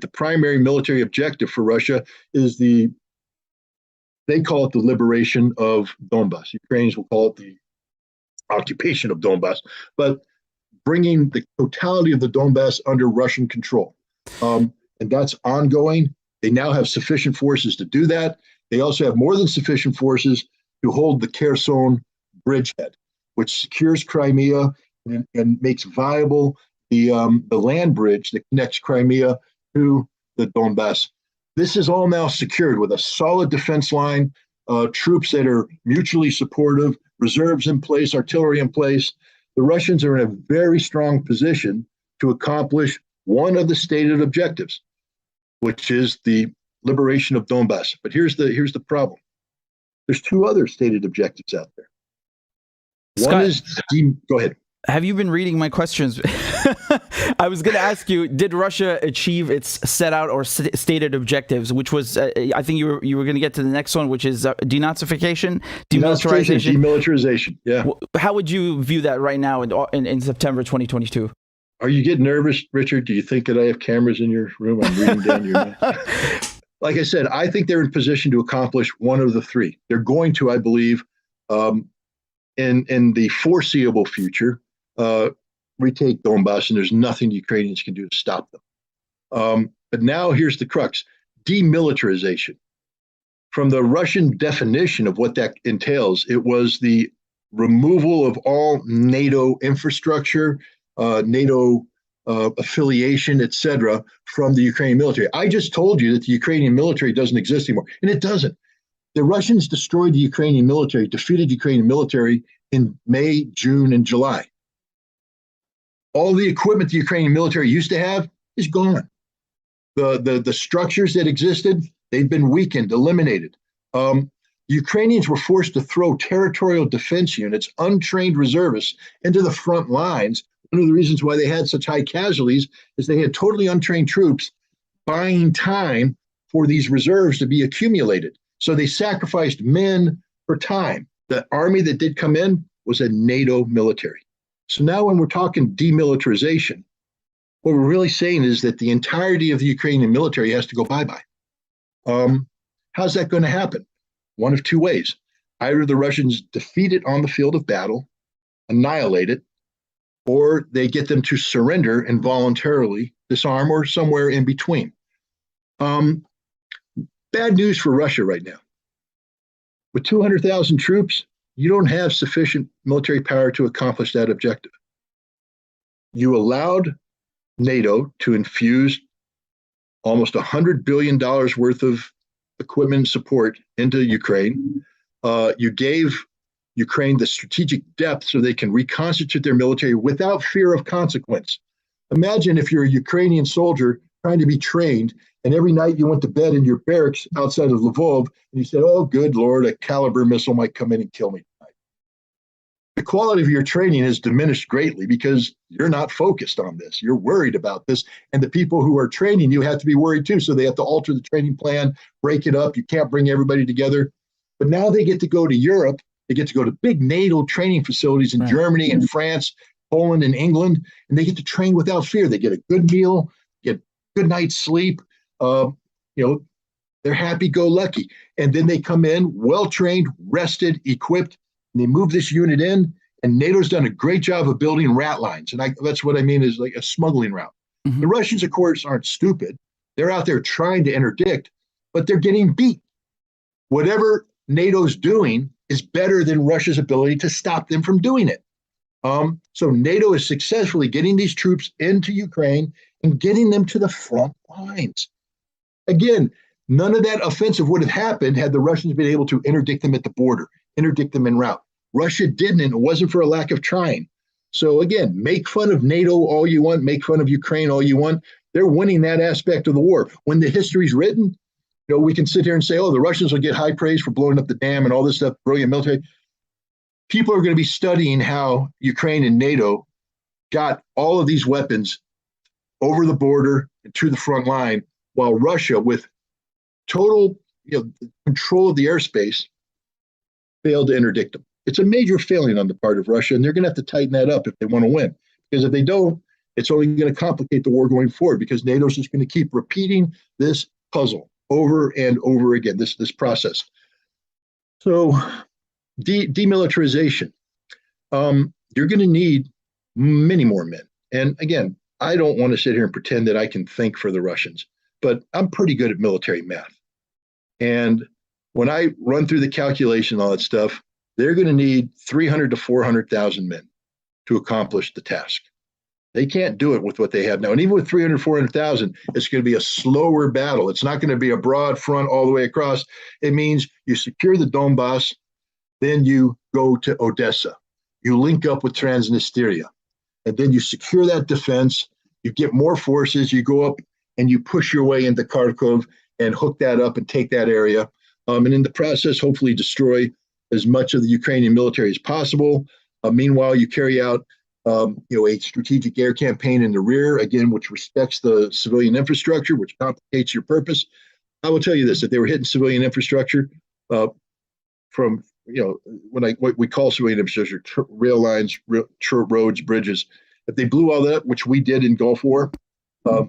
the primary military objective for Russia is they call it the liberation of Donbass. Ukrainians will call it the occupation of Donbass, but bringing the totality of the Donbass under Russian control. And that's ongoing. They now have sufficient forces to do that. They also have more than sufficient forces to hold the Kherson bridgehead, which secures Crimea and makes viable the land bridge that connects Crimea to the Donbass. This is all now secured with a solid defense line, troops that are mutually supportive, reserves in place, artillery in place. The Russians are in a very strong position to accomplish one of the stated objectives, which is the liberation of Donbass. But here's the problem. There's two other stated objectives out there. Scott, one is go ahead. Have you been reading my questions? I was going to ask you, did Russia achieve its set out or stated objectives, which was, I think you were going to get to the next one, which is denazification, demilitarization. Demilitarization, yeah. How would you view that right now in September 2022? Are you getting nervous, Richard? Do you think that I have cameras in your room? I'm reading down your notes. Like I said, I think they're in position to accomplish one of the three. They're going to, I believe, in the foreseeable future, retake Donbass, and there's nothing the Ukrainians can do to stop them. But now here's the crux: demilitarization. From the Russian definition of what that entails, it was the removal of all NATO infrastructure, NATO affiliation, etc., from the Ukrainian military. I just told you that the Ukrainian military doesn't exist anymore, and it doesn't. The Russians destroyed the Ukrainian military, defeated the Ukrainian military in May, June, and July. All the equipment the Ukrainian military used to have is gone. The structures that existed, they've been weakened, eliminated. Ukrainians were forced to throw territorial defense units, untrained reservists, into the front lines. One of the reasons why they had such high casualties is they had totally untrained troops buying time for these reserves to be accumulated. So they sacrificed men for time. The army that did come in was a NATO military. So now when we're talking demilitarization, what we're really saying is that the entirety of the Ukrainian military has to go bye-bye. How's that going to happen? One of two ways. Either the Russians defeat it on the field of battle, annihilate it, or they get them to surrender and voluntarily disarm, or somewhere in between. Bad news for Russia right now. With 200,000 troops, you don't have sufficient military power to accomplish that objective. You allowed NATO to infuse almost $100 billion worth of equipment and support into Ukraine. You gave Ukraine the strategic depth so they can reconstitute their military without fear of consequence. Imagine if you're a Ukrainian soldier trying to be trained, and every night you went to bed in your barracks outside of Lvov, and you said, oh, good Lord, a Caliber missile might come in and kill me tonight. The quality of your training has diminished greatly because you're not focused on this. You're worried about this, and the people who are training you have to be worried too, so they have to alter the training plan, break it up. You can't bring everybody together. But now they get to go to Europe. They get to go to big NATO training facilities in Germany and France, Poland and England, and they get to train without fear. They get a good meal, get good night's sleep. They're happy-go-lucky. And then they come in well-trained, rested, equipped, and they move this unit in, and NATO's done a great job of building rat lines. And that's what I mean is like a smuggling route. Mm-hmm. The Russians, of course, aren't stupid. They're out there trying to interdict, but they're getting beat. Whatever NATO's doing is better than Russia's ability to stop them from doing it. So NATO is successfully getting these troops into Ukraine and getting them to the front lines. Again, none of that offensive would have happened had the Russians been able to interdict them at the border, interdict them en route. Russia didn't, and it wasn't for a lack of trying. So again, make fun of NATO all you want, make fun of Ukraine all you want. They're winning that aspect of the war. When the history's written, we can sit here and say, oh, the Russians will get high praise for blowing up the dam and all this stuff, brilliant military. People are going to be studying how Ukraine and NATO got all of these weapons over the border and to the front line, while Russia, with total control of the airspace, failed to interdict them. It's a major failing on the part of Russia, and they're going to have to tighten that up if they want to win. Because if they don't, it's only going to complicate the war going forward because NATO's just going to keep repeating this puzzle over and over again, this process. So demilitarization, you're going to need many more men. And again, I don't want to sit here and pretend that I can think for the Russians, but I'm pretty good at military math. And when I run through the calculation and all that stuff, they're going to need 300 to 400,000 men to accomplish the task. They can't do it with what they have now. And even with 300, 400,000, it's going to be a slower battle. It's not going to be a broad front all the way across. It means you secure the Donbass, then you go to Odessa. You link up with Transnistria, and then you secure that defense. You get more forces. You go up and you push your way into Kharkov and hook that up and take that area. And in the process, hopefully destroy as much of the Ukrainian military as possible. Meanwhile, you carry out a strategic air campaign in the rear, again, which respects the civilian infrastructure, which complicates your purpose. I will tell you this, if they were hitting civilian infrastructure from, what we call civilian infrastructure, rail lines, roads, bridges, if they blew all that up, which we did in Gulf War,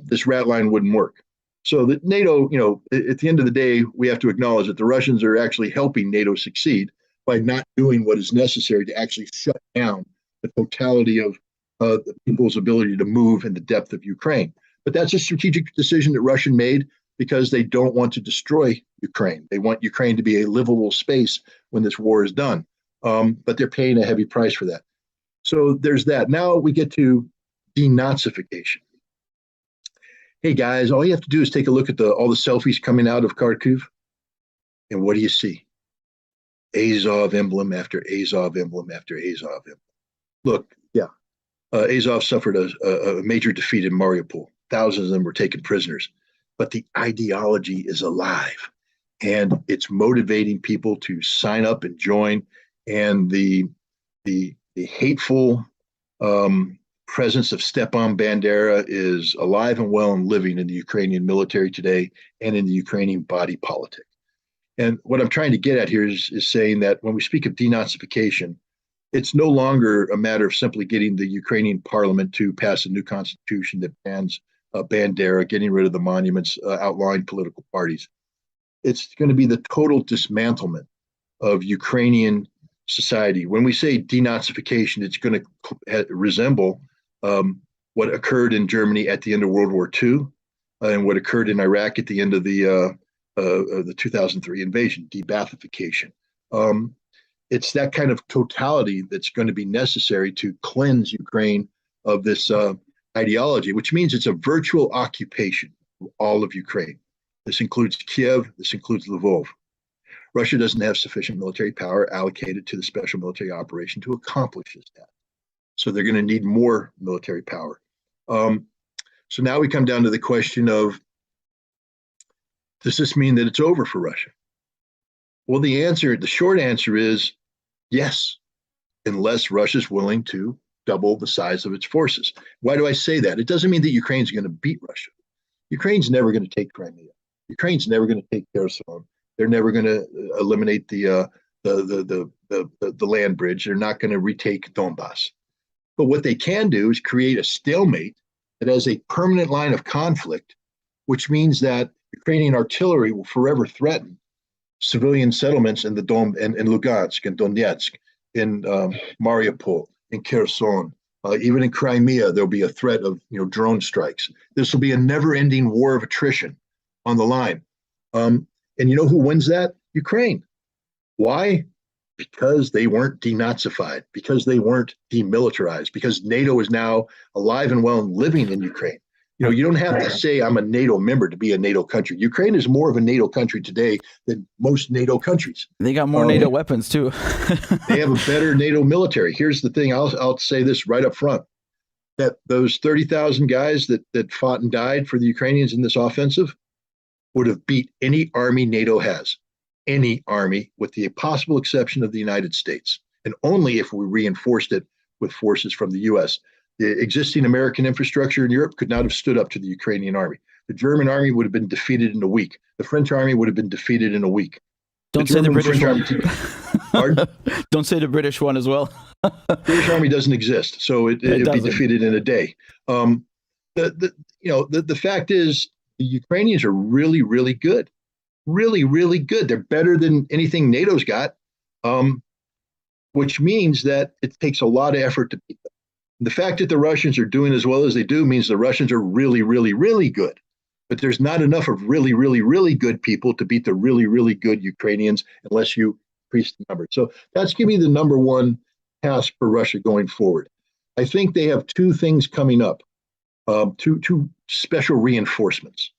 this rat line wouldn't work. So that NATO, at the end of the day, we have to acknowledge that the Russians are actually helping NATO succeed by not doing what is necessary to actually shut down the totality of the people's ability to move in the depth of Ukraine. But that's a strategic decision that Russia made because they don't want to destroy Ukraine. They want Ukraine to be a livable space when this war is done. But they're paying a heavy price for that. So there's that. Now we get to denazification. Hey guys, all you have to do is take a look at all the selfies coming out of Kharkiv. And what do you see? Azov emblem after Azov emblem after Azov emblem. Look, Azov suffered a major defeat in Mariupol. Thousands of them were taken prisoners. But the ideology is alive. And it's motivating people to sign up and join. And the hateful presence of Stepan Bandera is alive and well and living in the Ukrainian military today and in the Ukrainian body politic. And what I'm trying to get at here is saying that when we speak of denazification, it's no longer a matter of simply getting the Ukrainian parliament to pass a new constitution that bans Bandera, getting rid of the monuments, outlawing political parties. It's going to be the total dismantlement of Ukrainian society. When we say denazification, it's going to resemble what occurred in Germany at the end of World War II and what occurred in Iraq at the end of the 2003 invasion, de-Baathification. It's that kind of totality that's going to be necessary to cleanse Ukraine of this ideology, which means it's a virtual occupation of all of Ukraine. This includes Kiev, this includes Lvov. Russia doesn't have sufficient military power allocated to the special military operation to accomplish this task. So they're going to need more military power. So now we come down to the question of, does this mean that it's over for Russia? Well, the short answer is yes, unless Russia's willing to double the size of its forces. Why do I say that? It doesn't mean that Ukraine's going to beat Russia. Ukraine's never going to take Crimea. Ukraine's never going to take Kherson. They're never going to eliminate the land bridge. They're not going to retake Donbass. But what they can do is create a stalemate that has a permanent line of conflict, which means that Ukrainian artillery will forever threaten civilian settlements in in Lugansk and Donetsk, in Mariupol, in Kherson, even in Crimea. There'll be a threat of drone strikes. This will be a never-ending war of attrition on the line. And you know who wins that? Ukraine. Why? Because they weren't denazified, because they weren't demilitarized, because NATO is now alive and well and living in Ukraine. You don't have to say I'm a NATO member to be a NATO country. Ukraine is more of a NATO country today than most NATO countries. They got more NATO weapons too. They have a better NATO military. Here's the thing. I'll say this right up front, that those 30,000 guys that fought and died for the Ukrainians in this offensive would have beat any army NATO has, any army, with the possible exception of the United States, and only if we reinforced it with forces from the U.S. The existing American infrastructure in Europe could not have stood up to the Ukrainian army. The German army would have been defeated in a week. The French army would have been defeated in a week. Don't say the British army. Pardon? Don't say the British one as well. British Army doesn't exist, so it'd be doesn't. defeated in a day. The fact is, the Ukrainians are really, really good, really, really good. They're better than anything NATO's got, which means that it takes a lot of effort to beat them. The fact that the Russians are doing as well as they do means the Russians are really, really, really good. But there's not enough of really, really, really good people to beat the really, really good Ukrainians unless you increase the number. So that's going to be the number one task for Russia going forward. I think they have two things coming up, two special reinforcements.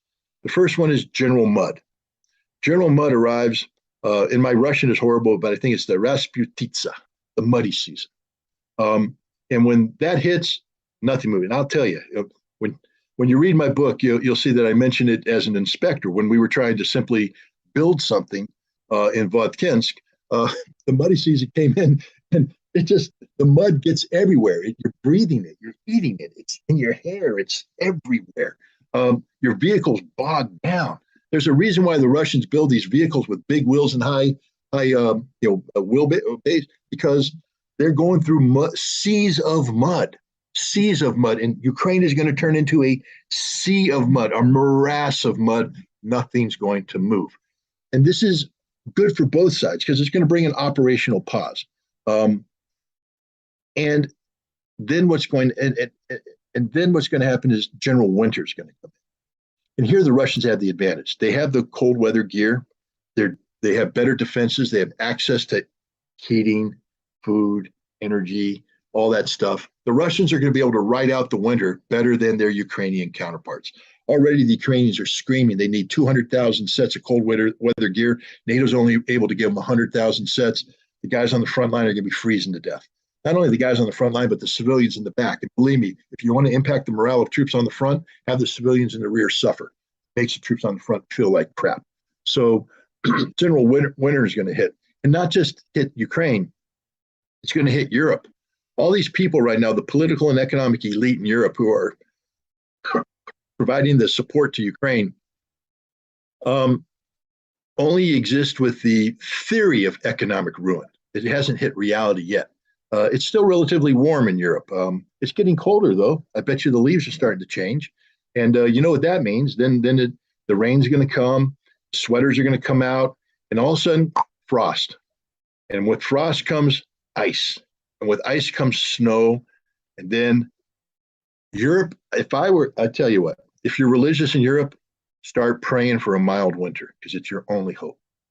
The first one is General Mud. General Mud arrives, and my Russian is horrible, but I think it's the Rasputitsa, the muddy season. And when that hits, nothing moving. I'll tell you, when you read my book, you'll see that I mentioned it as an inspector when we were trying to simply build something in Vodkinsk. The muddy season came in, and the mud gets everywhere. You're breathing it, you're eating it, it's in your hair, it's everywhere. Your vehicles bog down. There's a reason why the Russians build these vehicles with big wheels and high wheelbase, because they're going through seas of mud, and Ukraine is going to turn into a sea of mud, a morass of mud. Nothing's going to move, and this is good for both sides because it's going to bring an operational pause. And then what's going to happen is General Winter's going to come in, and here the Russians have the advantage. They have the cold weather gear. They have better defenses. They have access to heating, food, energy, all that stuff. The Russians are going to be able to ride out the winter better than their Ukrainian counterparts. Already the Ukrainians are screaming they need 200,000 sets of cold weather gear. NATO's only able to give them 100,000 sets. The guys on the front line are going to be freezing to death. Not only the guys on the front line, but the civilians in the back. And believe me, if you want to impact the morale of troops on the front, have the civilians in the rear suffer. It makes the troops on the front feel like crap. So General Winter is going to hit, and not just hit Ukraine, it's going to hit Europe. All these people right now, the political and economic elite in Europe who are providing the support to Ukraine, only exist with the theory of economic ruin. It hasn't hit reality yet. It's still relatively warm in Europe. It's getting colder, though. I bet you the leaves are starting to change. And you know what that means. Then the rain's going to come, sweaters are going to come out, and all of a sudden, frost. And with frost comes ice. And with ice comes snow. And then Europe, I tell you what, if you're religious in Europe, start praying for a mild winter because it's your only hope.